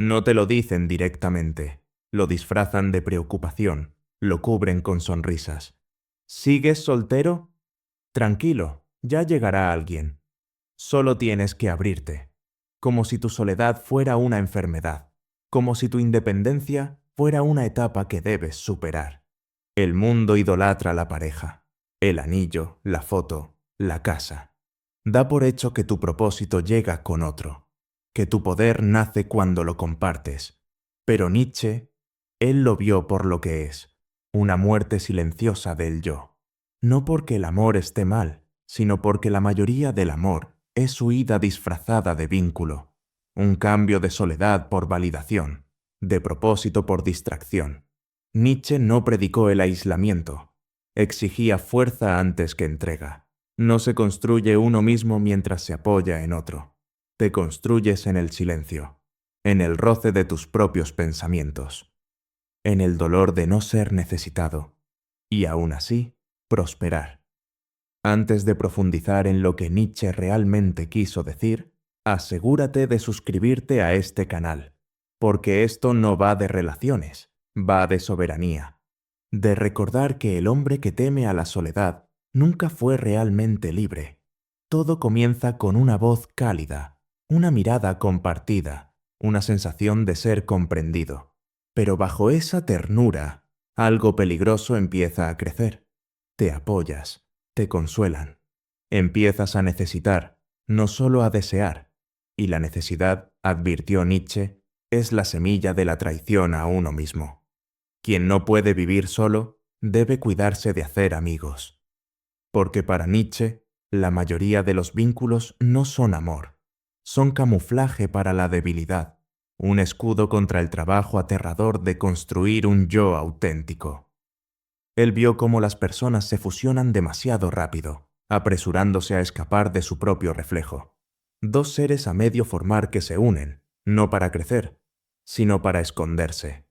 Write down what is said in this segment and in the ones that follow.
No te lo dicen directamente, lo disfrazan de preocupación, lo cubren con sonrisas. ¿Sigues soltero? Tranquilo, ya llegará alguien. Solo tienes que abrirte, como si tu soledad fuera una enfermedad, como si tu independencia fuera una etapa que debes superar. El mundo idolatra la pareja, el anillo, la foto, la casa. Da por hecho que tu propósito llega con otro, que tu poder nace cuando lo compartes. Pero Nietzsche, él lo vio por lo que es, una muerte silenciosa del yo. No porque el amor esté mal, sino porque la mayoría del amor es huida disfrazada de vínculo, un cambio de soledad por validación, de propósito por distracción. Nietzsche no predicó el aislamiento, exigía fuerza antes que entrega. No se construye uno mismo mientras se apoya en otro. Te construyes en el silencio, en el roce de tus propios pensamientos, en el dolor de no ser necesitado, y aún así, prosperar. Antes de profundizar en lo que Nietzsche realmente quiso decir, asegúrate de suscribirte a este canal, porque esto no va de relaciones, va de soberanía, de recordar que el hombre que teme a la soledad nunca fue realmente libre. Todo comienza con una voz cálida, una mirada compartida, una sensación de ser comprendido. Pero bajo esa ternura, algo peligroso empieza a crecer. Te apoyas, te consuelan. Empiezas a necesitar, no solo a desear. Y la necesidad, advirtió Nietzsche, es la semilla de la traición a uno mismo. Quien no puede vivir solo, debe cuidarse de hacer amigos. Porque para Nietzsche, la mayoría de los vínculos no son amor, son camuflaje para la debilidad, un escudo contra el trabajo aterrador de construir un yo auténtico. Él vio cómo las personas se fusionan demasiado rápido, apresurándose a escapar de su propio reflejo. Dos seres a medio formar que se unen, no para crecer, sino para esconderse.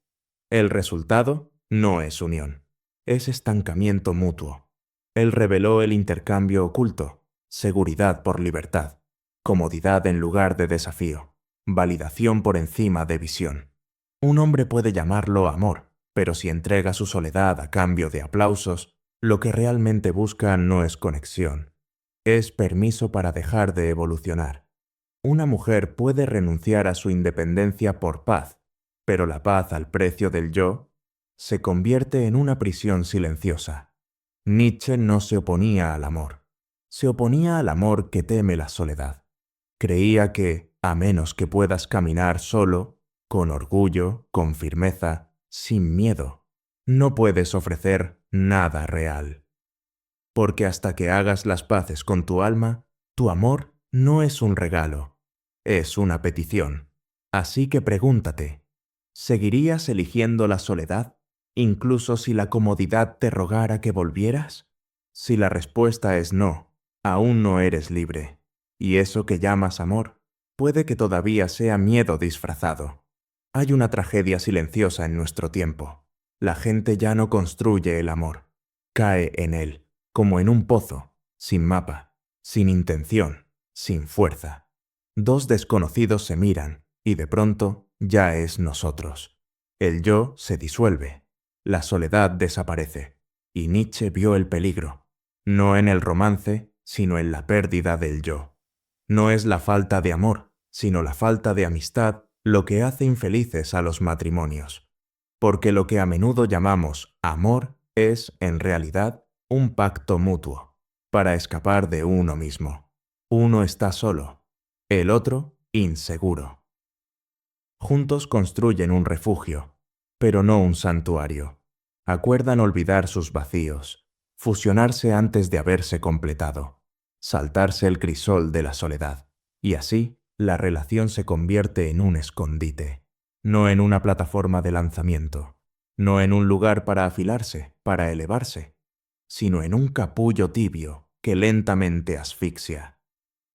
El resultado no es unión, es estancamiento mutuo. Él reveló el intercambio oculto, seguridad por libertad, comodidad en lugar de desafío, validación por encima de visión. Un hombre puede llamarlo amor, pero si entrega su soledad a cambio de aplausos, lo que realmente busca no es conexión, es permiso para dejar de evolucionar. Una mujer puede renunciar a su independencia por paz, pero la paz al precio del yo se convierte en una prisión silenciosa. Nietzsche no se oponía al amor, se oponía al amor que teme la soledad. Creía que, a menos que puedas caminar solo, con orgullo, con firmeza, sin miedo, no puedes ofrecer nada real. Porque hasta que hagas las paces con tu alma, tu amor no es un regalo, es una petición. Así que pregúntate, ¿seguirías eligiendo la soledad, incluso si la comodidad te rogara que volvieras? Si la respuesta es no, aún no eres libre. Y eso que llamas amor, puede que todavía sea miedo disfrazado. Hay una tragedia silenciosa en nuestro tiempo. La gente ya no construye el amor, cae en él, como en un pozo, sin mapa, sin intención, sin fuerza. Dos desconocidos se miran, y de pronto ya es nosotros. El yo se disuelve, la soledad desaparece, y Nietzsche vio el peligro, no en el romance, sino en la pérdida del yo. No es la falta de amor, sino la falta de amistad lo que hace infelices a los matrimonios. Porque lo que a menudo llamamos amor es, en realidad, un pacto mutuo, para escapar de uno mismo. Uno está solo, el otro inseguro. Juntos construyen un refugio, pero no un santuario. Acuerdan olvidar sus vacíos, fusionarse antes de haberse completado, saltarse el crisol de la soledad. Y así, la relación se convierte en un escondite, no en una plataforma de lanzamiento, no en un lugar para afilarse, para elevarse, sino en un capullo tibio que lentamente asfixia.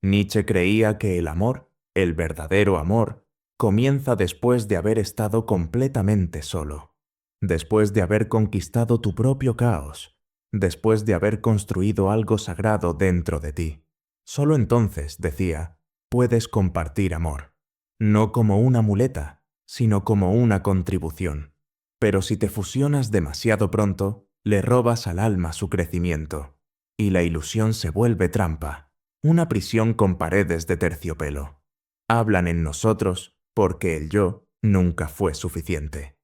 Nietzsche creía que el amor, el verdadero amor, comienza después de haber estado completamente solo, después de haber conquistado tu propio caos, después de haber construido algo sagrado dentro de ti. Solo entonces, decía, puedes compartir amor, no como una muleta, sino como una contribución. Pero si te fusionas demasiado pronto, le robas al alma su crecimiento, y la ilusión se vuelve trampa, una prisión con paredes de terciopelo. Hablan en nosotros porque el yo nunca fue suficiente.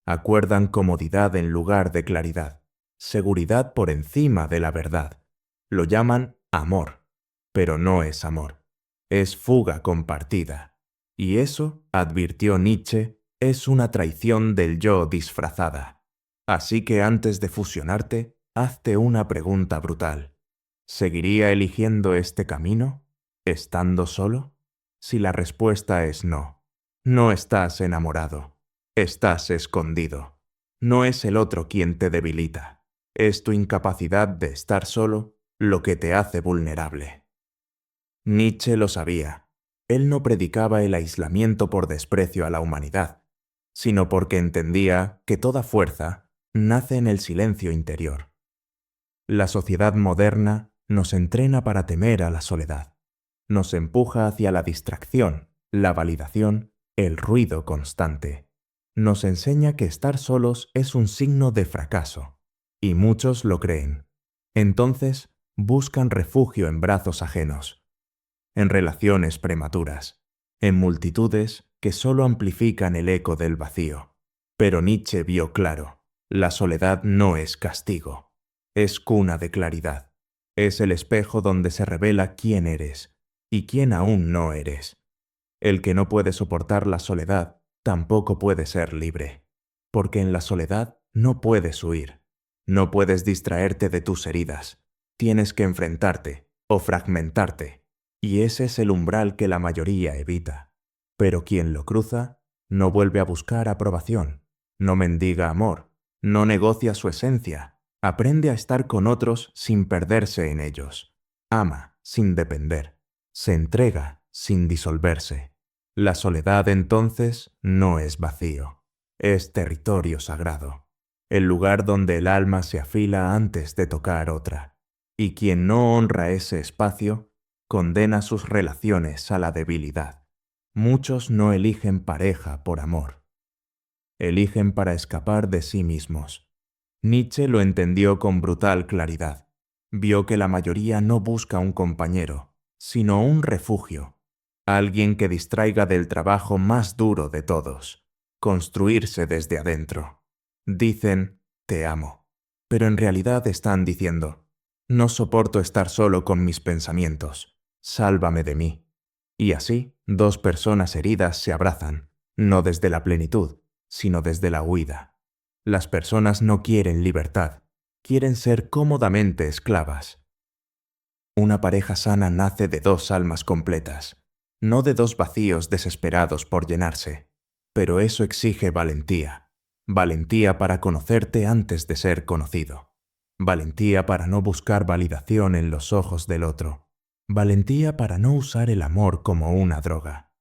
Acuerdan comodidad en lugar de claridad, seguridad por encima de la verdad. Lo llaman amor, pero no es amor, es fuga compartida. Y eso, advirtió Nietzsche, es una traición del yo disfrazada. Así que antes de fusionarte, hazte una pregunta brutal. ¿Seguiría eligiendo este camino, estando solo? Si la respuesta es no, no estás enamorado, estás escondido. No es el otro quien te debilita, es tu incapacidad de estar solo lo que te hace vulnerable. Nietzsche lo sabía. Él no predicaba el aislamiento por desprecio a la humanidad, sino porque entendía que toda fuerza nace en el silencio interior. La sociedad moderna nos entrena para temer a la soledad. Nos empuja hacia la distracción, la validación, el ruido constante. Nos enseña que estar solos es un signo de fracaso, y muchos lo creen. Entonces, buscan refugio en brazos ajenos, en relaciones prematuras, en multitudes que solo amplifican el eco del vacío. Pero Nietzsche vio claro, la soledad no es castigo, es cuna de claridad, es el espejo donde se revela quién eres y quién aún no eres. El que no puede soportar la soledad tampoco puede ser libre, porque en la soledad no puedes huir, no puedes distraerte de tus heridas, tienes que enfrentarte o fragmentarte, y ese es el umbral que la mayoría evita. Pero quien lo cruza no vuelve a buscar aprobación, no mendiga amor, no negocia su esencia, aprende a estar con otros sin perderse en ellos, ama sin depender, se entrega sin disolverse. La soledad entonces no es vacío, es territorio sagrado, el lugar donde el alma se afila antes de tocar otra, y quien no honra ese espacio condena sus relaciones a la debilidad. Muchos no eligen pareja por amor, eligen para escapar de sí mismos. Nietzsche lo entendió con brutal claridad. Vio que la mayoría no busca un compañero, sino un refugio, alguien que distraiga del trabajo más duro de todos, construirse desde adentro. Dicen, te amo, pero en realidad están diciendo, no soporto estar solo con mis pensamientos, sálvame de mí. Y así, dos personas heridas se abrazan, no desde la plenitud, sino desde la huida. Las personas no quieren libertad, quieren ser cómodamente esclavas. Una pareja sana nace de dos almas completas, no de dos vacíos desesperados por llenarse. Pero eso exige valentía, valentía para conocerte antes de ser conocido, valentía para no buscar validación en los ojos del otro, valentía para no usar el amor como una droga.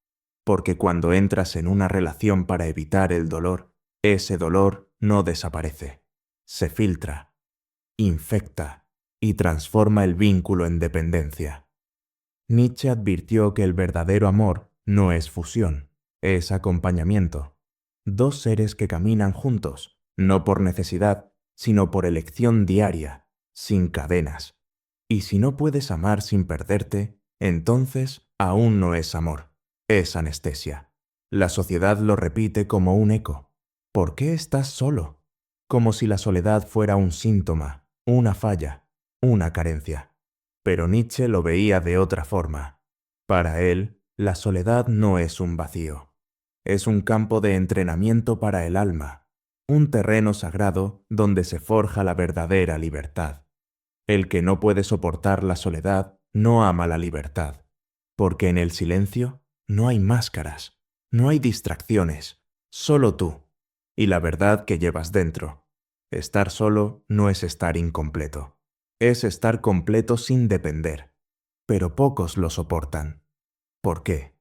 Porque cuando entras en una relación para evitar el dolor, ese dolor no desaparece, se filtra, infecta y transforma el vínculo en dependencia. Nietzsche advirtió que el verdadero amor no es fusión, es acompañamiento. Dos seres que caminan juntos, no por necesidad, sino por elección diaria, sin cadenas. Y si no puedes amar sin perderte, entonces aún no es amor, es anestesia. La sociedad lo repite como un eco. ¿Por qué estás solo? Como si la soledad fuera un síntoma, una falla, una carencia. Pero Nietzsche lo veía de otra forma. Para él, la soledad no es un vacío. Es un campo de entrenamiento para el alma, un terreno sagrado donde se forja la verdadera libertad. El que no puede soportar la soledad no ama la libertad, porque en el silencio no hay máscaras, no hay distracciones, solo tú y la verdad que llevas dentro. Estar solo no es estar incompleto, es estar completo sin depender, pero pocos lo soportan. ¿Por qué?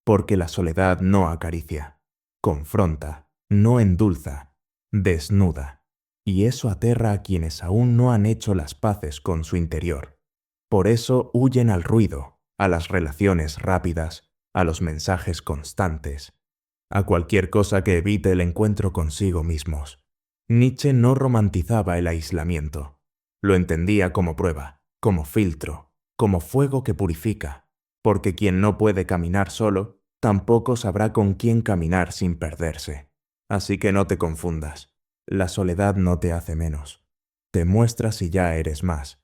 Porque la soledad no acaricia, confronta, no endulza, desnuda, y eso aterra a quienes aún no han hecho las paces con su interior. Por eso huyen al ruido, a las relaciones rápidas, a los mensajes constantes. a cualquier cosa que evite el encuentro consigo mismos. Nietzsche no romantizaba el aislamiento. Lo entendía como prueba, como filtro, como fuego que purifica, porque quien no puede caminar solo, tampoco sabrá con quién caminar sin perderse. Así que no te confundas. La soledad no te hace menos. Te muestra si ya eres más.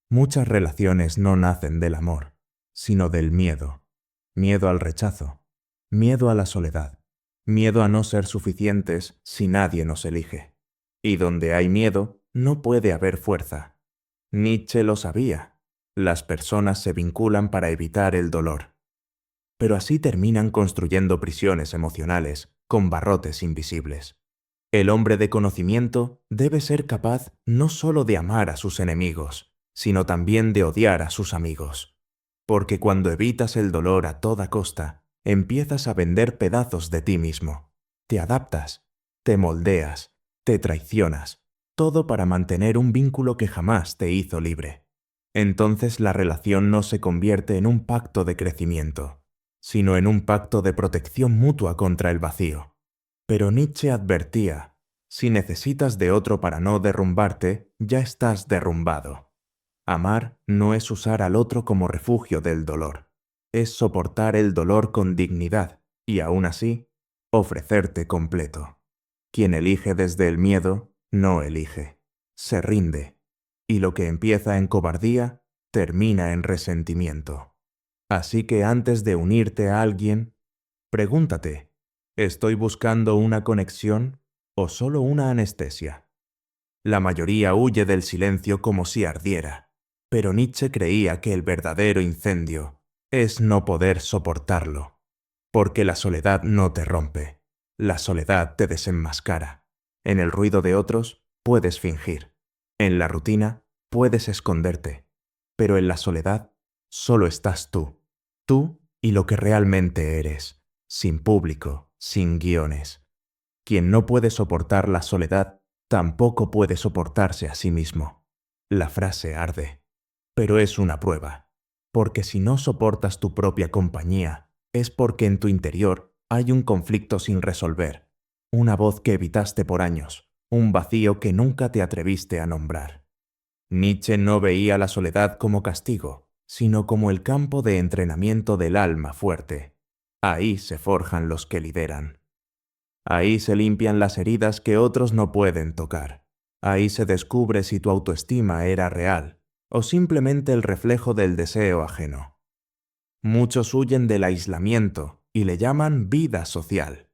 Muchas relaciones no nacen del amor, sino del miedo. Miedo al rechazo, miedo a la soledad, miedo a no ser suficientes si nadie nos elige. Y donde hay miedo, no puede haber fuerza. Nietzsche lo sabía. Las personas se vinculan para evitar el dolor. Pero así terminan construyendo prisiones emocionales con barrotes invisibles. El hombre de conocimiento debe ser capaz no solo de amar a sus enemigos, sino también de odiar a sus amigos. Porque cuando evitas el dolor a toda costa, empiezas a vender pedazos de ti mismo. Te adaptas, te moldeas, te traicionas, todo para mantener un vínculo que jamás te hizo libre. Entonces la relación no se convierte en un pacto de crecimiento, sino en un pacto de protección mutua contra el vacío. Pero Nietzsche advertía, si necesitas de otro para no derrumbarte, ya estás derrumbado. Amar no es usar al otro como refugio del dolor, es soportar el dolor con dignidad y aún así, ofrecerte completo. Quien elige desde el miedo, no elige, se rinde, y lo que empieza en cobardía, termina en resentimiento. Así que antes de unirte a alguien, pregúntate, ¿estoy buscando una conexión o solo una anestesia? La mayoría huye del silencio como si ardiera, pero Nietzsche creía que el verdadero incendio es no poder soportarlo, porque la soledad no te rompe, la soledad te desenmascara. En el ruido de otros puedes fingir, en la rutina puedes esconderte, pero en la soledad solo estás tú y lo que realmente eres, sin público, sin guiones. Quien no puede soportar la soledad, tampoco puede soportarse a sí mismo. La frase arde, pero es una prueba, porque si no soportas tu propia compañía, es porque en tu interior hay un conflicto sin resolver, una voz que evitaste por años, un vacío que nunca te atreviste a nombrar. Nietzsche no veía la soledad como castigo, sino como el campo de entrenamiento del alma fuerte. Ahí se forjan los que lideran. Ahí se limpian las heridas que otros no pueden tocar. Ahí se descubre si tu autoestima era real o simplemente el reflejo del deseo ajeno. Muchos huyen del aislamiento y le llaman vida social,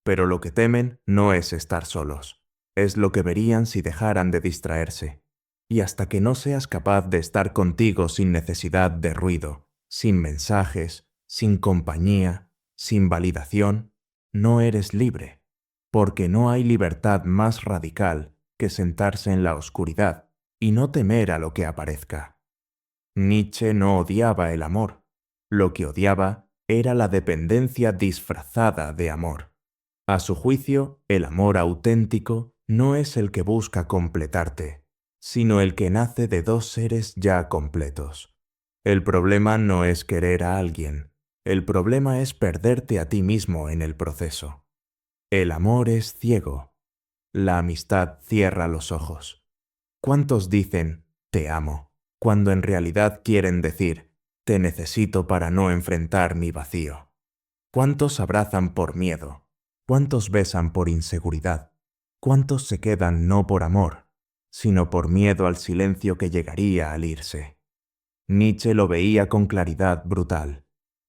pero lo que temen no es estar solos, es lo que verían si dejaran de distraerse. Y hasta que no seas capaz de estar contigo sin necesidad de ruido, sin mensajes, sin compañía, sin validación, no eres libre, porque no hay libertad más radical que sentarse en la oscuridad y no temer a lo que aparezca. Nietzsche no odiaba el amor, lo que odiaba era la dependencia disfrazada de amor. A su juicio, el amor auténtico no es el que busca completarte, sino el que nace de dos seres ya completos. El problema no es querer a alguien, el problema es perderte a ti mismo en el proceso. El amor es ciego, la amistad cierra los ojos. ¿Cuántos dicen te amo, cuando en realidad quieren decir te necesito para no enfrentar mi vacío? ¿Cuántos abrazan por miedo? ¿Cuántos besan por inseguridad? ¿Cuántos se quedan no por amor, sino por miedo al silencio que llegaría al irse? Nietzsche lo veía con claridad brutal.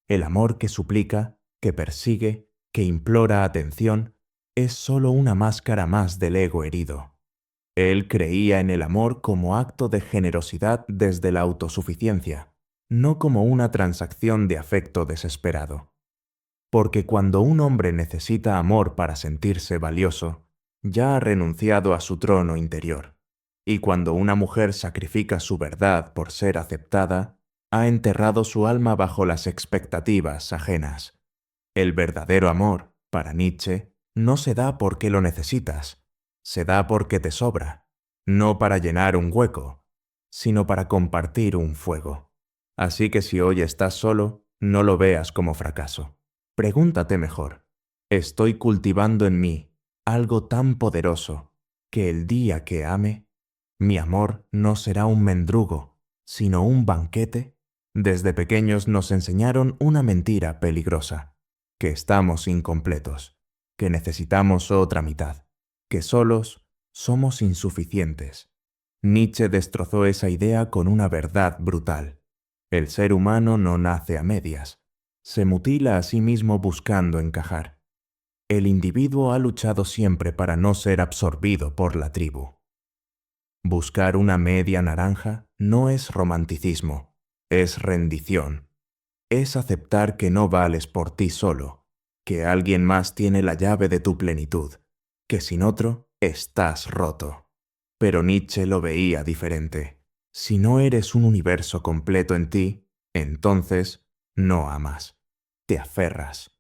El amor que suplica, que persigue, que implora atención, es solo una máscara más del ego herido. Él creía en el amor como acto de generosidad desde la autosuficiencia, no como una transacción de afecto desesperado. Porque cuando un hombre necesita amor para sentirse valioso, ya ha renunciado a su trono interior. Y cuando una mujer sacrifica su verdad por ser aceptada, ha enterrado su alma bajo las expectativas ajenas. El verdadero amor, para Nietzsche, no se da porque lo necesitas, se da porque te sobra, no para llenar un hueco, sino para compartir un fuego. Así que si hoy estás solo, no lo veas como fracaso. Pregúntate mejor, Estoy cultivando en mí algo tan poderoso que el día que ame, mi amor no será un mendrugo, sino un banquete. Desde pequeños nos enseñaron una mentira peligrosa, que estamos incompletos, que necesitamos otra mitad, que solos somos insuficientes. Nietzsche destrozó esa idea con una verdad brutal. El ser humano no nace a medias, se mutila a sí mismo buscando encajar. El individuo ha luchado siempre para no ser absorbido por la tribu. Buscar una media naranja no es romanticismo, es rendición. Es aceptar que no vales por ti solo, que alguien más tiene la llave de tu plenitud, que sin otro estás roto. Pero Nietzsche lo veía diferente. Si no eres un universo completo en ti, entonces no amas, te aferras.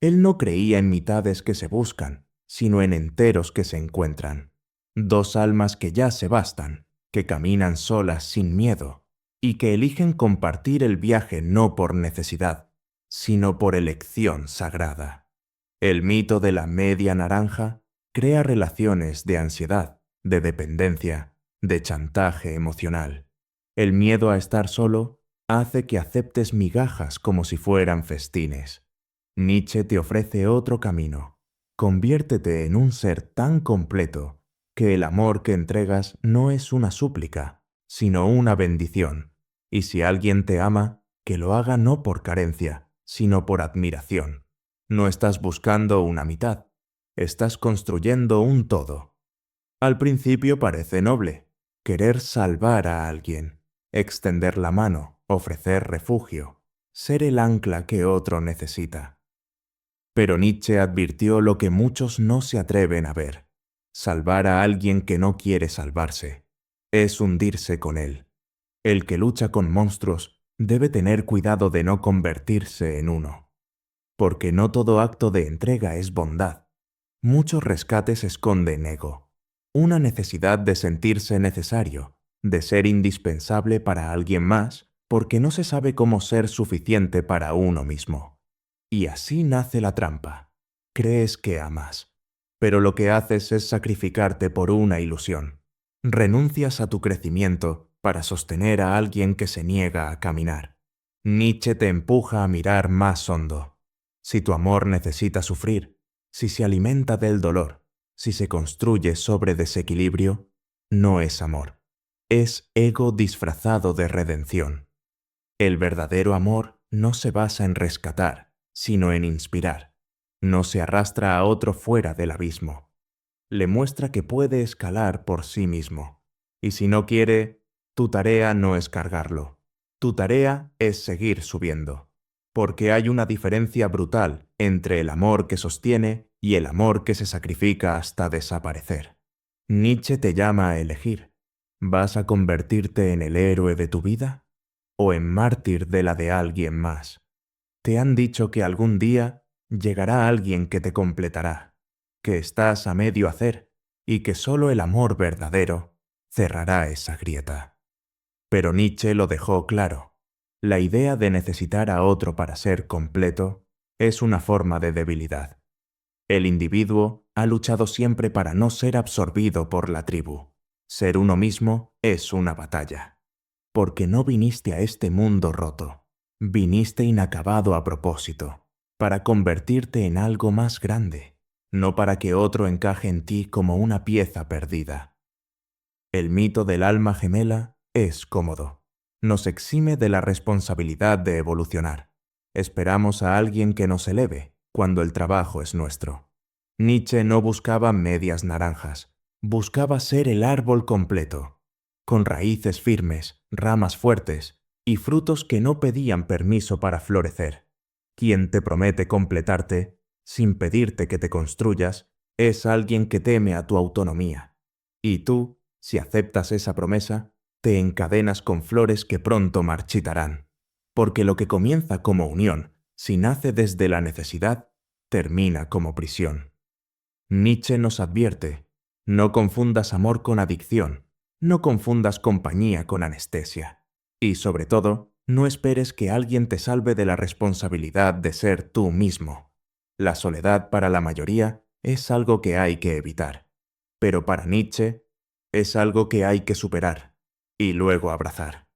Él no creía en mitades que se buscan, sino en enteros que se encuentran. Dos almas que ya se bastan, que caminan solas sin miedo, y que eligen compartir el viaje no por necesidad, sino por elección sagrada. El mito de la media naranja crea relaciones de ansiedad, de dependencia, de chantaje emocional. El miedo a estar solo hace que aceptes migajas como si fueran festines. Nietzsche te ofrece otro camino. Conviértete en un ser tan completo que el amor que entregas no es una súplica, sino una bendición. Y si alguien te ama, que lo haga no por carencia, sino por admiración. No estás buscando una mitad, estás construyendo un todo. Al principio parece noble, querer salvar a alguien, extender la mano, ofrecer refugio, ser el ancla que otro necesita. Pero Nietzsche advirtió lo que muchos no se atreven a ver. Salvar a alguien que no quiere salvarse es hundirse con él. El que lucha con monstruos debe tener cuidado de no convertirse en uno. Porque no todo acto de entrega es bondad. Muchos rescates esconden ego, una necesidad de sentirse necesario, de ser indispensable para alguien más, porque no se sabe cómo ser suficiente para uno mismo. Y así nace la trampa. Crees que amas, pero lo que haces es sacrificarte por una ilusión. Renuncias a tu crecimiento para sostener a alguien que se niega a caminar. Nietzsche te empuja a mirar más hondo. Si tu amor necesita sufrir, si se alimenta del dolor, si se construye sobre desequilibrio, no es amor. Es ego disfrazado de redención. El verdadero amor no se basa en rescatar, sino en inspirar. No se arrastra a otro fuera del abismo. Le muestra que puede escalar por sí mismo. Y si no quiere, tu tarea no es cargarlo. Tu tarea es seguir subiendo. Porque hay una diferencia brutal entre el amor que sostiene y el amor que se sacrifica hasta desaparecer. Nietzsche te llama a elegir. ¿Vas a convertirte en el héroe de tu vida o en mártir de la de alguien más? Te han dicho que algún día llegará alguien que te completará, que estás a medio hacer y que solo el amor verdadero cerrará esa grieta. Pero Nietzsche lo dejó claro. La idea de necesitar a otro para ser completo es una forma de debilidad. El individuo ha luchado siempre para no ser absorbido por la tribu. Ser uno mismo es una batalla. Porque no viniste a este mundo roto. Viniste inacabado a propósito, para convertirte en algo más grande, no para que otro encaje en ti como una pieza perdida. El mito del alma gemela es cómodo. Nos exime de la responsabilidad de evolucionar. Esperamos a alguien que nos eleve cuando el trabajo es nuestro. Nietzsche no buscaba medias naranjas, buscaba ser el árbol completo, con raíces firmes, ramas fuertes y frutos que no pedían permiso para florecer. Quien te promete completarte, sin pedirte que te construyas, es alguien que teme a tu autonomía. Y tú, si aceptas esa promesa, te encadenas con flores que pronto marchitarán. Porque lo que comienza como unión, si nace desde la necesidad, termina como prisión. Nietzsche nos advierte, no confundas amor con adicción, no confundas compañía con anestesia. Y sobre todo, no esperes que alguien te salve de la responsabilidad de ser tú mismo. La soledad para la mayoría es algo que hay que evitar, pero para Nietzsche es algo que hay que superar y luego abrazar.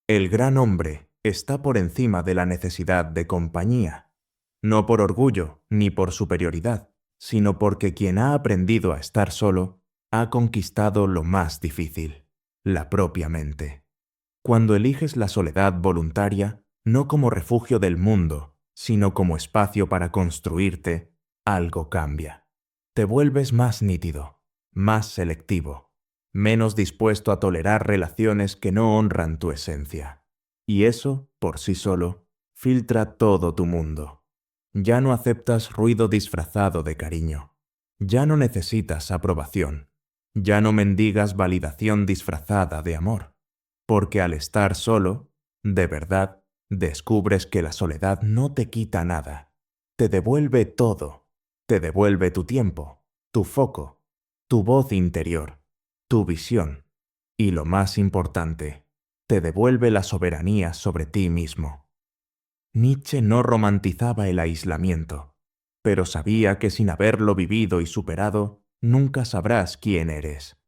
El gran hombre está por encima de la necesidad de compañía, no por orgullo ni por superioridad, sino porque quien ha aprendido a estar solo ha conquistado lo más difícil, la propia mente. Cuando eliges la soledad voluntaria, no como refugio del mundo, sino como espacio para construirte, algo cambia. Te vuelves más nítido, más selectivo, menos dispuesto a tolerar relaciones que no honran tu esencia. Y eso, por sí solo, filtra todo tu mundo. Ya no aceptas ruido disfrazado de cariño. Ya no necesitas aprobación. Ya no mendigas validación disfrazada de amor. Porque al estar solo, de verdad, descubres que la soledad no te quita nada. Te devuelve todo. Te devuelve tu tiempo, tu foco, tu voz interior, tu visión. Y lo más importante, te devuelve la soberanía sobre ti mismo. Nietzsche no romantizaba el aislamiento, pero sabía que sin haberlo vivido y superado, nunca sabrás quién eres.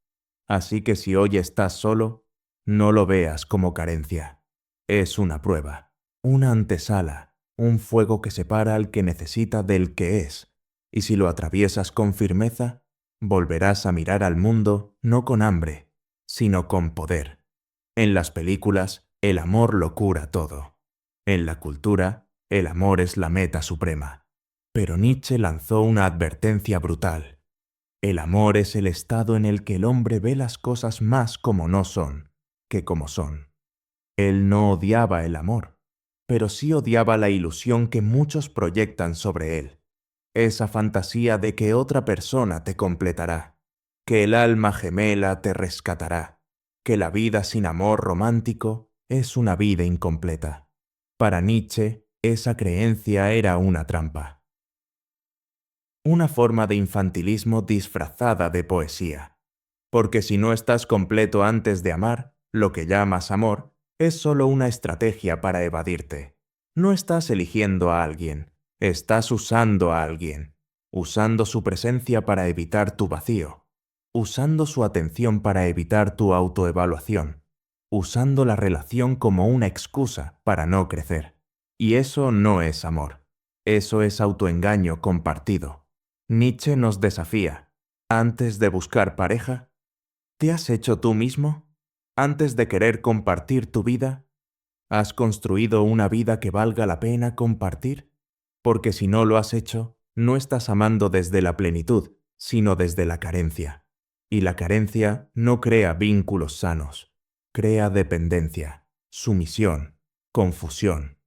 Así que si hoy estás solo, no lo veas como carencia. Es una prueba, una antesala, un fuego que separa al que necesita del que es. Y si lo atraviesas con firmeza, volverás a mirar al mundo no con hambre, sino con poder. En las películas, el amor lo cura todo. En la cultura, el amor es la meta suprema. Pero Nietzsche lanzó una advertencia brutal. El amor es el estado en el que el hombre ve las cosas más como no son, que como son. Él no odiaba el amor, pero sí odiaba la ilusión que muchos proyectan sobre él. Esa fantasía de que otra persona te completará, que el alma gemela te rescatará, que la vida sin amor romántico es una vida incompleta. Para Nietzsche, esa creencia era una trampa. Una forma de infantilismo disfrazada de poesía. Porque si no estás completo antes de amar, lo que llamas amor es solo una estrategia para evadirte. No estás eligiendo a alguien, estás usando a alguien, usando su presencia para evitar tu vacío, usando su atención para evitar tu autoevaluación, usando la relación como una excusa para no crecer. Y eso no es amor, eso es autoengaño compartido. Nietzsche nos desafía. Antes de buscar pareja, ¿te has hecho tú mismo? Antes de querer compartir tu vida, ¿has construido una vida que valga la pena compartir? Porque si no lo has hecho, no estás amando desde la plenitud, sino desde la carencia. Y la carencia no crea vínculos sanos, crea dependencia, sumisión, confusión.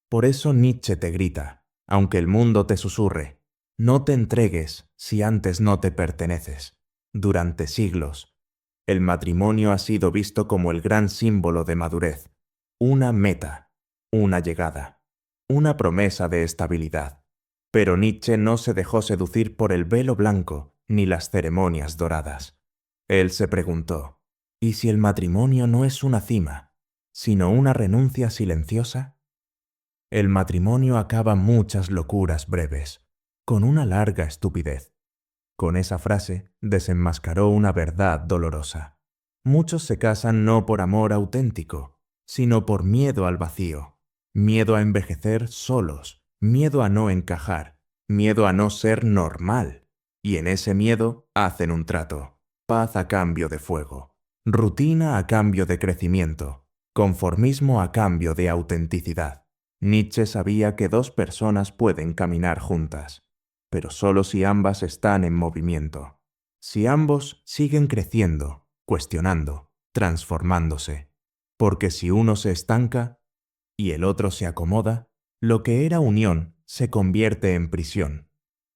Por eso Nietzsche te grita, aunque el mundo te susurre, no te entregues si antes no te perteneces. Durante siglos, el matrimonio ha sido visto como el gran símbolo de madurez, una meta, una llegada, una promesa de estabilidad. Pero Nietzsche no se dejó seducir por el velo blanco ni las ceremonias doradas. Él se preguntó, ¿y si el matrimonio no es una cima, sino una renuncia silenciosa? El matrimonio acaba muchas locuras breves, con una larga estupidez. Con esa frase desenmascaró una verdad dolorosa. Muchos se casan no por amor auténtico, sino por miedo al vacío, miedo a envejecer solos, miedo a no encajar, miedo a no ser normal. Y en ese miedo hacen un trato, paz a cambio de fuego, rutina a cambio de crecimiento, conformismo a cambio de autenticidad. Nietzsche sabía que dos personas pueden caminar juntas, pero solo si ambas están en movimiento. Si ambos siguen creciendo, cuestionando, transformándose. Porque si uno se estanca y el otro se acomoda, lo que era unión se convierte en prisión.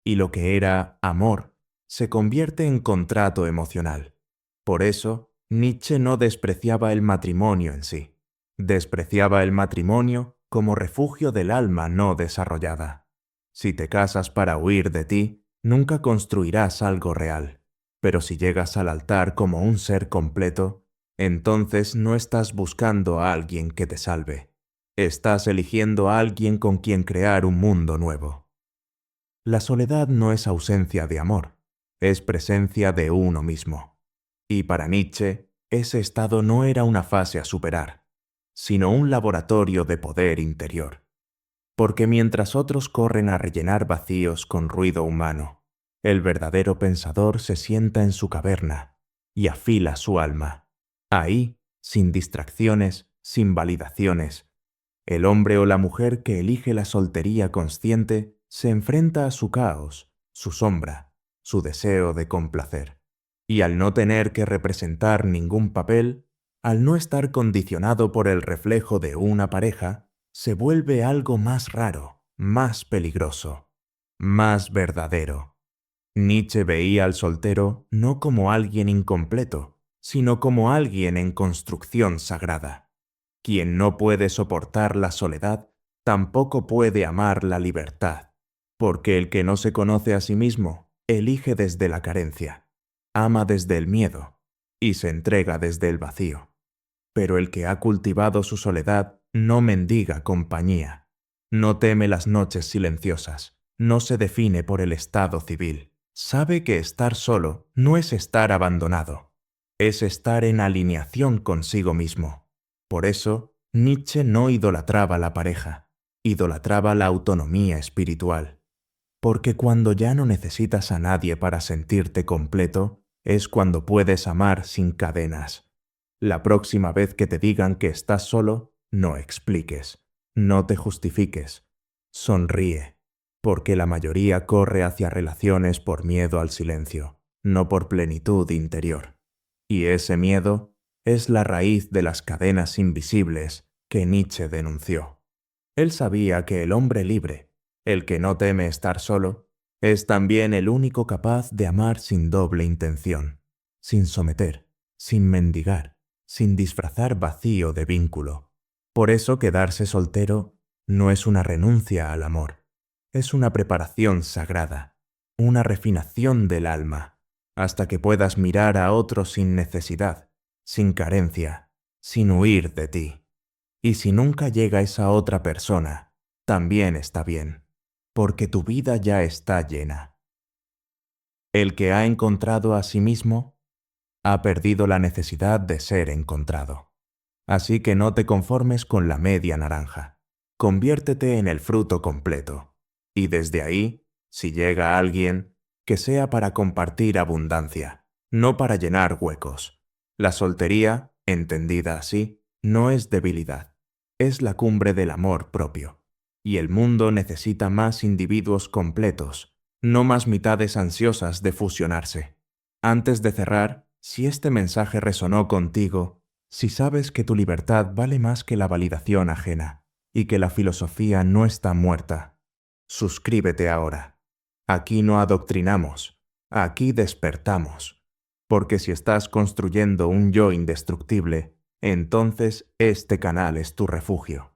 Y lo que era amor se convierte en contrato emocional. Por eso, Nietzsche no despreciaba el matrimonio en sí. Despreciaba el matrimonio como refugio del alma no desarrollada. Si te casas para huir de ti, nunca construirás algo real. Pero si llegas al altar como un ser completo, entonces no estás buscando a alguien que te salve. Estás eligiendo a alguien con quien crear un mundo nuevo. La soledad no es ausencia de amor, es presencia de uno mismo. Y para Nietzsche, ese estado no era una fase a superar, sino un laboratorio de poder interior. Porque mientras otros corren a rellenar vacíos con ruido humano, el verdadero pensador se sienta en su caverna y afila su alma. Ahí, sin distracciones, sin validaciones, el hombre o la mujer que elige la soltería consciente se enfrenta a su caos, su sombra, su deseo de complacer. Y al no tener que representar ningún papel, al no estar condicionado por el reflejo de una pareja, se vuelve algo más raro, más peligroso, más verdadero. Nietzsche veía al soltero no como alguien incompleto, sino como alguien en construcción sagrada. Quien no puede soportar la soledad, tampoco puede amar la libertad, porque el que no se conoce a sí mismo, elige desde la carencia, ama desde el miedo y se entrega desde el vacío. Pero el que ha cultivado su soledad no mendiga compañía, no teme las noches silenciosas, no se define por el estado civil. Sabe que estar solo no es estar abandonado, es estar en alineación consigo mismo. Por eso, Nietzsche no idolatraba la pareja, idolatraba la autonomía espiritual. Porque cuando ya no necesitas a nadie para sentirte completo, es cuando puedes amar sin cadenas. La próxima vez que te digan que estás solo, no expliques, no te justifiques. Sonríe, porque la mayoría corre hacia relaciones por miedo al silencio, no por plenitud interior. Y ese miedo es la raíz de las cadenas invisibles que Nietzsche denunció. Él sabía que el hombre libre, el que no teme estar solo, es también el único capaz de amar sin doble intención, sin someter, sin mendigar, sin disfrazar vacío de vínculo. Por eso quedarse soltero no es una renuncia al amor, es una preparación sagrada, una refinación del alma, hasta que puedas mirar a otro sin necesidad, sin carencia, sin huir de ti. Y si nunca llega esa otra persona, también está bien, porque tu vida ya está llena. El que ha encontrado a sí mismo, ha perdido la necesidad de ser encontrado. Así que no te conformes con la media naranja. Conviértete en el fruto completo. Y desde ahí, si llega alguien, que sea para compartir abundancia, no para llenar huecos. La soltería, entendida así, no es debilidad, es la cumbre del amor propio. Y el mundo necesita más individuos completos, no más mitades ansiosas de fusionarse. Antes de cerrar, si este mensaje resonó contigo, si sabes que tu libertad vale más que la validación ajena y que la filosofía no está muerta, suscríbete ahora. Aquí no adoctrinamos, aquí despertamos. Porque si estás construyendo un yo indestructible, entonces este canal es tu refugio.